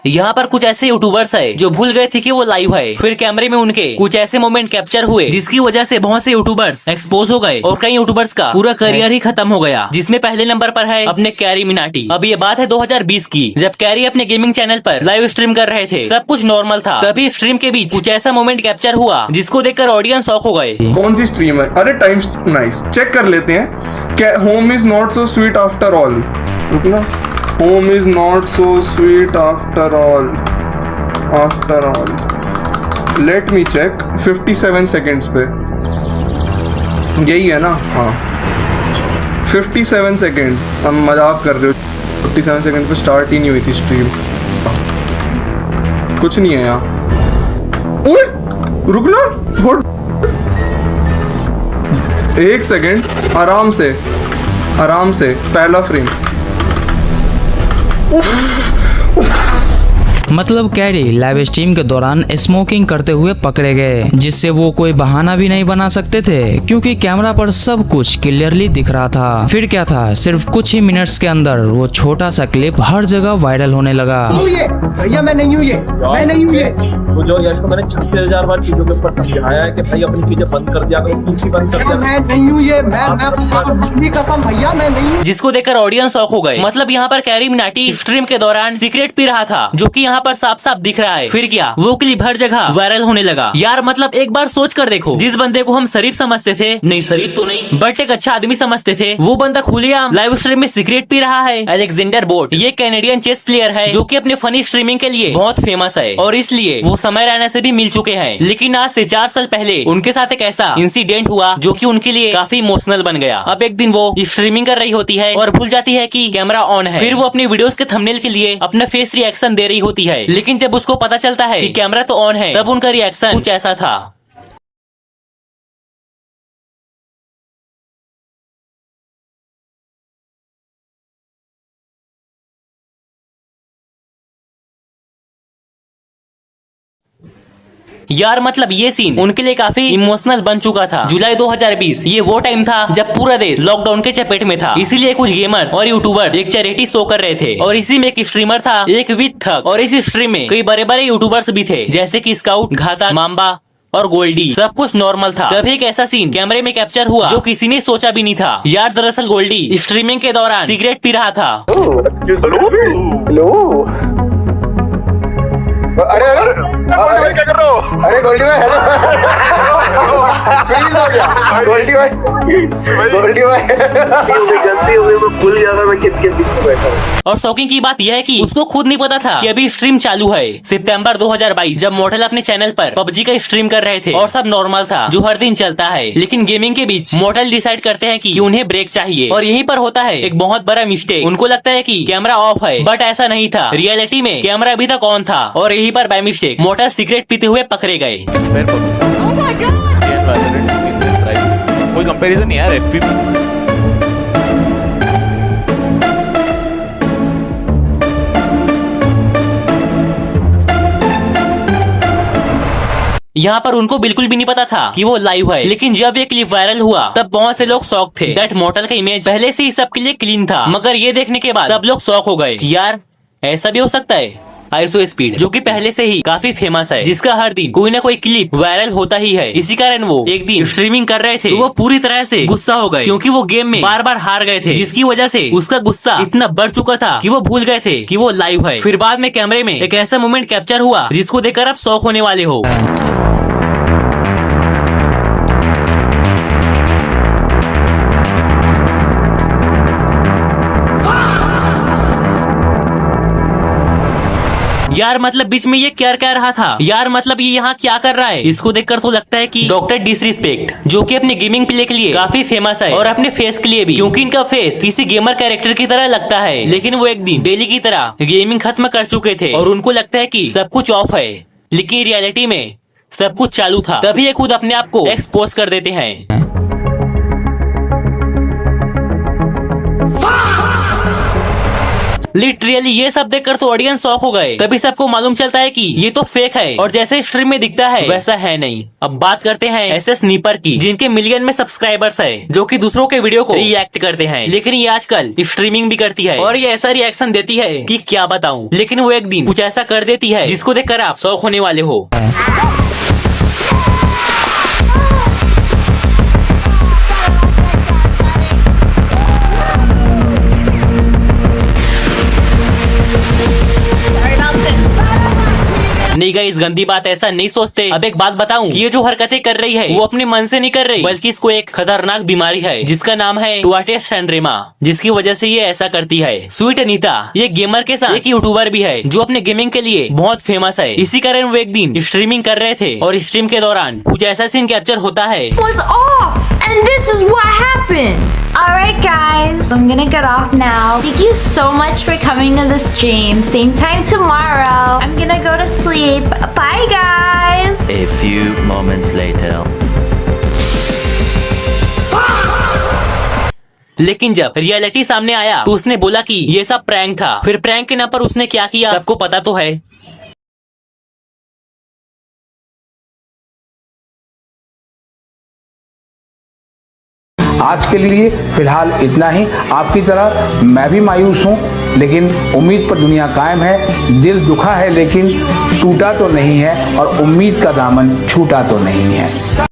यहाँ पर कुछ ऐसे यूट्यूबर्स है जो भूल गए थे कि वो लाइव है। फिर कैमरे में उनके कुछ ऐसे मोमेंट कैप्चर हुए जिसकी वजह से बहुत से यूट्यूबर्स एक्सपोज हो गए और कई यूट्यूबर्स का पूरा करियर ही खत्म हो गया। जिसमें पहले नंबर पर है अपने कैरी मिनाटी। अब ये बात है 2020 की, जब कैरी अपने गेमिंग चैनल पर लाइव स्ट्रीम कर रहे थे। सब कुछ नॉर्मल था, तभी स्ट्रीम के बीच कुछ ऐसा मोमेंट कैप्चर हुआ जिसको देखकर ऑडियंस शॉक हो गए। कौन सी स्ट्रीम है? अरे टाइम नाइस, चेक कर लेते हैं। क्या home is not so sweet after all. रुकना, home is not so sweet after all. Let me check. 57 seconds पे यही है ना? हाँ 57 सेकेंड्स। हम मजाक कर रहे हो? 57 सेकेंड पे स्टार्ट ही नहीं हुई थी स्ट्रीम। कुछ नहीं है यहाँ। ओए रुकना, एक सेकेंड, आराम से पहला फ्रेम। मतलब कैरी लाइव स्ट्रीम के दौरान स्मोकिंग करते हुए पकड़े गए, जिससे वो कोई बहाना भी नहीं बना सकते थे क्योंकि कैमरा पर सब कुछ क्लियरली दिख रहा था। फिर क्या था, सिर्फ कुछ ही मिनट्स के अंदर वो छोटा सा क्लिप हर जगह वायरल होने लगा। भैया मैं नहीं हूँ ये, मैं नहीं हूँ ये। तो जो यश को मैंने 36,000 बार चीजों के ऊपर समझाया है कि भाई अपनी चीजें बंद कर दिया करो, पीछे बंद कर दिया। मैं नहीं हूँ ये, मैं अपनी कसम भैया मैं नहीं हूँ। जिसको देखकर ऑडियंस शॉक हो गए। मतलब यहाँ पर कैरी मिनाटी स्ट्रीम के दौरान सिगरेट पी रहा था, जो कि यहाँ पर साफ साफ दिख रहा है। फिर क्या, वो क्लिप हर जगह वायरल होने लगा। यार मतलब एक बार सोच कर देखो, जिस बंदे को हम शरीफ समझते थे, नहीं शरीफ तो नहीं बट एक अच्छा आदमी समझते थे, वो बंदा खुलेआम लाइव स्ट्रीम में सिगरेट पी रहा है। अलेक्जेंडर बोट ये कैनेडियन चेस प्लेयर है जो कि अपने फनी स्ट्रीमिंग के लिए बहुत फेमस है और इसलिए वो समय रैना से भी मिल चुके हैं। लेकिन आज से 4 साल पहले उनके साथ एक ऐसा इंसिडेंट हुआ जो कि उनके लिए काफी इमोशनल बन गया। अब एक दिन वो स्ट्रीमिंग कर रही होती है और भूल जाती है कि कैमरा ऑन है। फिर वो अपनी वीडियोस के थंबनेल के लिए अपना फेस रिएक्शन दे रही होती है, लेकिन जब उसको पता चलता है कि कैमरा तो ऑन है, तब उनका रिएक्शन कुछ ऐसा था। यार मतलब ये सीन उनके लिए काफी इमोशनल बन चुका था। जुलाई 2020 ये वो टाइम था जब पूरा देश लॉकडाउन के चपेट में था। इसीलिए कुछ गेमर्स और यूट्यूबर्स एक चैरिटी शो कर रहे थे और इसी में एक स्ट्रीमर था, एक विद थक, और इस स्ट्रीम में कई बड़े बड़े यूट्यूबर्स भी थे जैसे कि स्काउट, घातक, माम्बा और गोल्डी। सब कुछ नॉर्मल था। तभी एक ऐसा सीन कैमरे में कैप्चर हुआ जो किसी ने सोचा भी नहीं था। यार दरअसल गोल्डी स्ट्रीमिंग के दौरान सिगरेट पी रहा था। हेलो अरे क्या कर रहे हो? अरे गोल्डी भाई, प्लीज हो गया। गोल्डी भाई गलती हो गई, मैं भूल गया मैं किस पीछे बैठा हूँ। और शॉकिंग की बात यह है कि उसको खुद नहीं पता था कि अभी स्ट्रीम चालू है। सितंबर 2022 जब मॉडल अपने चैनल पर पबजी का स्ट्रीम कर रहे थे और सब नॉर्मल था जो हर दिन चलता है। लेकिन गेमिंग के बीच मॉडल डिसाइड करते हैं कि उन्हें ब्रेक चाहिए और यहीं पर होता है एक बहुत बड़ा मिस्टेक। उनको लगता है कि कैमरा ऑफ है, बट ऐसा नहीं था। रियलिटी में कैमरा अभी तक ऑन था और यहीं पर बाय मिस्टेक मॉडल सिगरेट पीते हुए पकड़े गए। कोई कंपैरिजन नहीं यार एफपी में। यहाँ पर उनको बिल्कुल भी नहीं पता था कि वो लाइव है। लेकिन जब ये क्लिप वायरल हुआ तब बहुत से लोग शॉक थे। दैट मॉडल का इमेज पहले से ही सबके लिए क्लीन था, मगर ये देखने के बाद सब लोग शॉक हो गए। यार ऐसा भी हो सकता है। आईसो स्पीड जो कि पहले से ही काफी फेमस है, जिसका हर दिन कोई ना कोई क्लिप वायरल होता ही है। इसी कारण वो एक दिन स्ट्रीमिंग कर रहे थे तो वो पूरी तरह से गुस्सा हो गए क्योंकि वो गेम में बार बार हार गए थे, जिसकी वजह से उसका गुस्सा इतना बढ़ चुका था कि वो भूल गए थे कि वो लाइव है। फिर बाद में कैमरे में एक ऐसा मोमेंट कैप्चर हुआ जिसको देखकर आप शॉक होने वाले हो। यार मतलब बीच में ये क्या कह रहा था? यार मतलब ये यहाँ क्या कर रहा है? इसको देखकर तो लगता है कि डॉक्टर डिसरिस्पेक्ट जो कि अपने गेमिंग प्ले के लिए काफी फेमस है और अपने फेस के लिए भी, क्योंकि इनका फेस किसी गेमर कैरेक्टर की तरह लगता है। लेकिन वो एक दिन डेली की तरह गेमिंग खत्म कर चुके थे और उनको लगता है कि सब कुछ ऑफ है, लेकिन रियलिटी में सब कुछ चालू था। तभी ये खुद अपने आप को एक्सपोज कर देते हैं। लिटरली ये सब देखकर तो ऑडियंस शॉक हो गए। तभी सबको मालूम चलता है कि ये तो फेक है और जैसे स्ट्रीम में दिखता है वैसा है नहीं। अब बात करते हैं ऐसे स्नीपर की जिनके मिलियन में सब्सक्राइबर्स है, जो कि दूसरों के वीडियो को रिएक्ट करते हैं, लेकिन ये आजकल स्ट्रीमिंग भी करती है और ये ऐसा रिएक्शन देती है कि क्या बताऊं। लेकिन वो एक दिन कुछ ऐसा कर देती है जिसको देखकर आप शौक होने वाले हो। नहीं गाइस, गंदी बात ऐसा नहीं सोचते। अब एक बात बताऊं, ये जो हरकतें कर रही है वो अपने मन से नहीं कर रही, बल्कि इसको एक खतरनाक बीमारी है जिसका नाम है टुआर्टे सिंड्रोमा, जिसकी वजह से ये ऐसा करती है। स्वीट अनीता ये गेमर के साथ एक यूट्यूबर भी है जो अपने गेमिंग के लिए बहुत फेमस है। इसी कारण वो एक दिन स्ट्रीमिंग कर रहे थे और स्ट्रीम के दौरान कुछ ऐसा सीन कैप्चर होता है। Was off, and this is what happened. Alright guys, I'm gonna get off now. Thank you so much for coming to the stream. Same time tomorrow. I'm gonna go to sleep. Bye guys. A few moments later. लेकिन जब reality सामने आया तो उसने बोला कि ये सब प्रैंक था। फिर प्रैंक के नाम पर उसने क्या किया सबको पता तो है। आज के लिए फिलहाल इतना ही। आपकी तरह मैं भी मायूस हूँ, लेकिन उम्मीद पर दुनिया कायम है। दिल दुखा है लेकिन टूटा तो नहीं है और उम्मीद का दामन छूटा तो नहीं है।